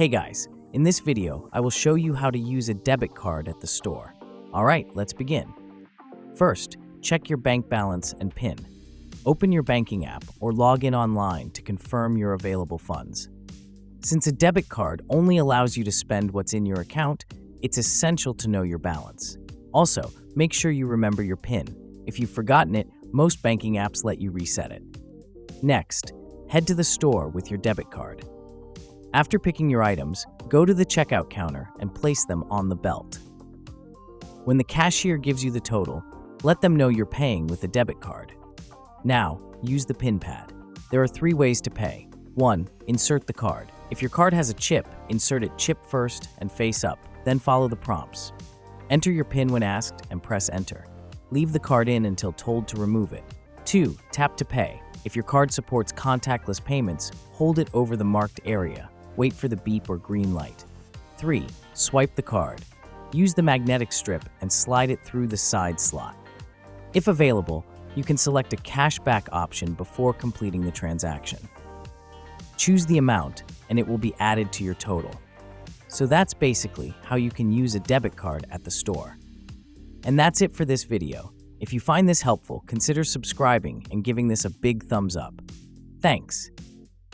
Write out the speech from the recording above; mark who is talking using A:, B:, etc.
A: Hey guys, in this video, I will show you how to use a debit card at the store. Alright, let's begin. First, check your bank balance and PIN. Open your banking app or log in online to confirm your available funds. Since a debit card only allows you to spend what's in your account, it's essential to know your balance. Also, make sure you remember your PIN. If you've forgotten it, most banking apps let you reset it. Next, head to the store with your debit card. After picking your items, go to the checkout counter and place them on the belt. When the cashier gives you the total, let them know you're paying with a debit card. Now, use the PIN pad. There are 3 ways to pay. 1. Insert the card. If your card has a chip, insert it chip first and face up, then follow the prompts. Enter your PIN when asked and press enter. Leave the card in until told to remove it. 2. Tap to pay. If your card supports contactless payments, hold it over the marked area. Wait for the beep or green light. 3. Swipe the card. Use the magnetic strip and slide it through the side slot. If available, you can select a cashback option before completing the transaction. Choose the amount, and it will be added to your total. So that's basically how you can use a debit card at the store. And that's it for this video. If you find this helpful, consider subscribing and giving this a big thumbs up. Thanks.